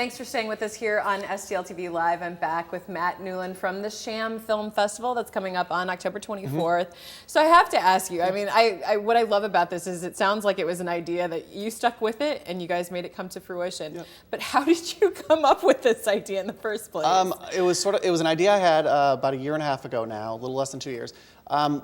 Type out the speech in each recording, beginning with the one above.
Thanks for staying with us here on STL TV Live. I'm back with Matt Newlin from the Sham Film Festival that's coming up on October 24th. So I have to ask you, I mean, what I love about this is it sounds like it was an idea that you stuck with it and you guys made it come to fruition. Yep. But how did you come up with this idea in the first place? It was an idea I had about a year and a half ago now, a little less than 2 years.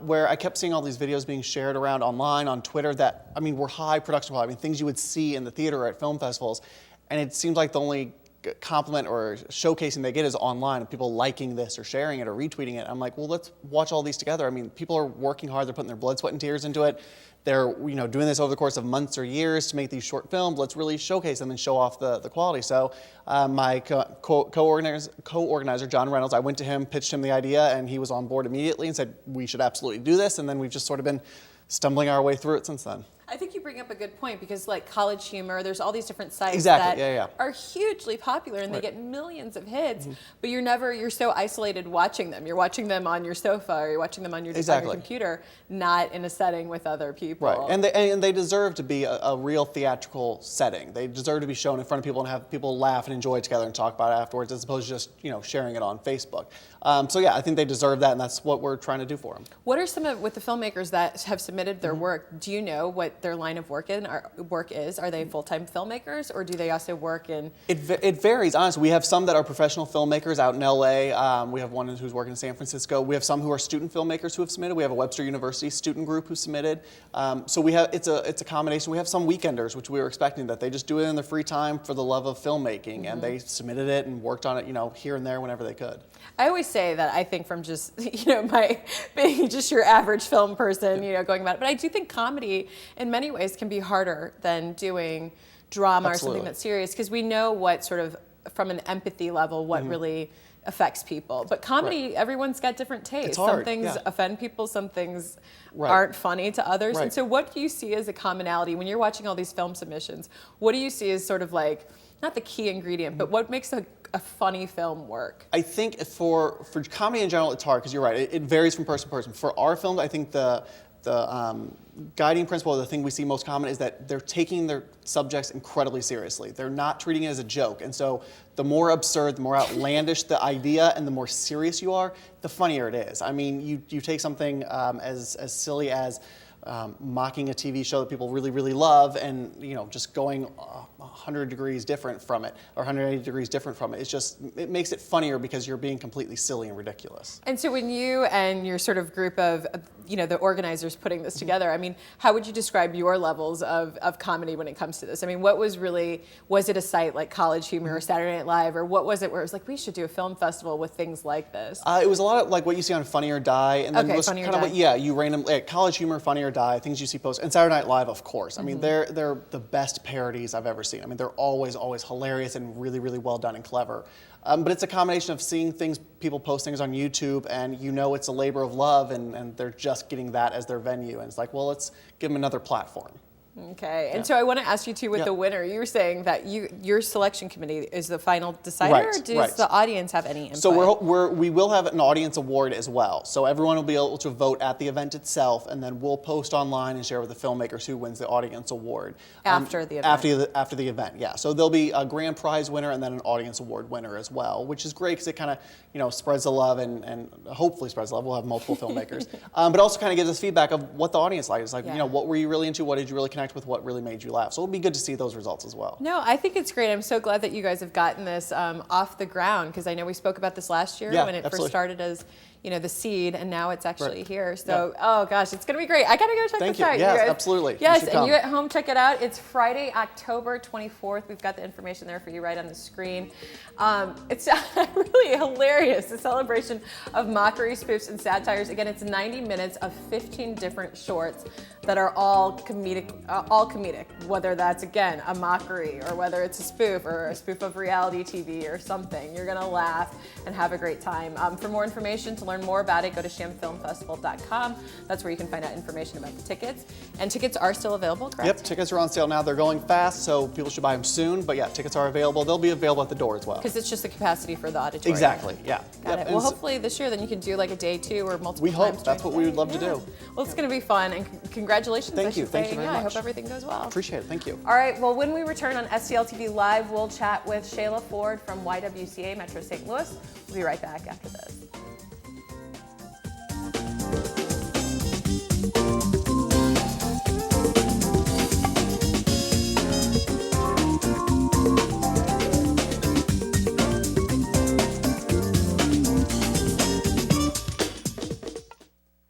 Where I kept seeing all these videos being shared around online, on Twitter, that, I mean, were high production quality. I mean, things you would see in the theater or at film festivals. And it seems like the only compliment or showcasing they get is online, and people liking this or sharing it or retweeting it. I'm like, well, let's watch all these together. I mean, people are working hard. They're putting their blood, sweat, and tears into it. They're, you know, doing this over the course of months or years to make these short films. Let's really showcase them and show off the quality. So my co-organizer, John Reynolds, I went to him, pitched him the idea, and he was on board immediately and said, we should absolutely do this. And then we've just sort of been stumbling our way through it since then. I think you bring up a good point, because like College Humor, there's all these different sites that are hugely popular and they get millions of hits, but you're so isolated watching them. You're watching them on your sofa or you're watching them on your, on your computer, not in a setting with other people. Right, and they deserve to be a real theatrical setting. They deserve to be shown in front of people and have people laugh and enjoy it together and talk about it afterwards, as opposed to just, you know, sharing it on Facebook. So yeah, I think they deserve that, and that's what we're trying to do for them. What are some of, with the filmmakers that have submitted their work, do you know what their line of work is? Are they full-time filmmakers, or do they also work in? It varies, honestly. We have some that are professional filmmakers out in LA. We have one who's working in San Francisco. We have some who are student filmmakers who have submitted. We have a Webster University student group who submitted. So we have, it's a combination. We have some weekenders, which we were expecting, that they just do it in their free time for the love of filmmaking, and they submitted it and worked on it, you know, here and there whenever they could. I always say that I think from just, you know, my being just your average film person, you know, going about it, but I do think comedy in many ways can be harder than doing drama or something that's serious, because we know what sort of, from an empathy level, what really affects people. But comedy, everyone's got different tastes. Some things offend people, some things aren't funny to others. And so what do you see as a commonality when you're watching all these film submissions? What do you see as sort of like, not the key ingredient, but what makes a funny film work? I think for comedy in general, it's hard, because you're right, it varies from person to person. For our films, I think the guiding principle, or the thing we see most common, is that they're taking their subjects incredibly seriously. They're not treating it as a joke. And so the more absurd, the more outlandish the idea, and the more serious you are, the funnier it is. I mean, you take something as silly as mocking a TV show that people really, really love, and, you know, just going 100 degrees different from it, or 180 degrees different from it. It makes it funnier because you're being completely silly and ridiculous. And so when you and your sort of group of, you know, the organizers putting this together, I mean, how would you describe your levels of comedy when it comes to this? I mean, what was really, was it a site like College Humor or Saturday Night Live, or what was it where it was like, we should do a film festival with things like this? It was a lot of like what you see on Funny or Die, and then was kind of what, you randomly, like College Humor, Funny or Die, things you see posted, and Saturday Night Live, of course. I mean, they're the best parodies I've ever seen. I mean, they're always hilarious and really, really well done and clever. But it's a combination of seeing things, people post things on YouTube, and you know it's a labor of love, and they're just getting that as their venue. And it's like, well, let's give them another platform. Okay, and so I want to ask you too, with the winner, you were saying that your selection committee is the final decider, or does the audience have any input? So we will have an audience award as well. So everyone will be able to vote at the event itself, and then we'll post online and share with the filmmakers who wins the audience award. After the event? After the event, yeah. So there'll be a grand prize winner and then an audience award winner as well, which is great because it kind of, you know, spreads the love and hopefully spreads the love. We'll have multiple filmmakers. But also kind of gives us feedback of what the audience likes. It's like, you know, what were you really into? What did you really connect with? What really made you laugh? So it'll be good to see those results as well. No, I think it's great. I'm so glad that you guys have gotten this off the ground, because I know we spoke about this last year when it first started as, you know, the seed, and now it's actually here. So, oh gosh, it's going to be great. I got to go check this out. Yes, you guys. absolutely. Yes, and you at home, check it out. It's Friday, October 24th. We've got the information there for you right on the screen. It's really hilarious, the celebration of mockery, spoofs, and satires. Again, it's 90 minutes of 15 different shorts that are all comedic, whether that's, again, a mockery, or whether it's a spoof, or a spoof of reality TV or something. You're going to laugh and have a great time. For more information, to learn more about it, go to shamfilmfestival.com. That's where you can find out information about the tickets. And tickets are still available, correct? Yep, tickets are on sale now. They're going fast, so people should buy them soon. But yeah, tickets are available. They'll be available at the door as well. Because it's just the capacity for the auditorium. Exactly, yeah. Got it. Well, hopefully this year then you can do like a day 2 or multiple times. We hope. That's what we would love to do. Well, it's going to be fun, and congratulations. Thank you. Thank you very much. I hope everything goes well. Appreciate it. Thank you. All right, well, when we return on STL TV Live, we'll chat with Shayla Ford from YWCA Metro St. Louis. We'll be right back after this.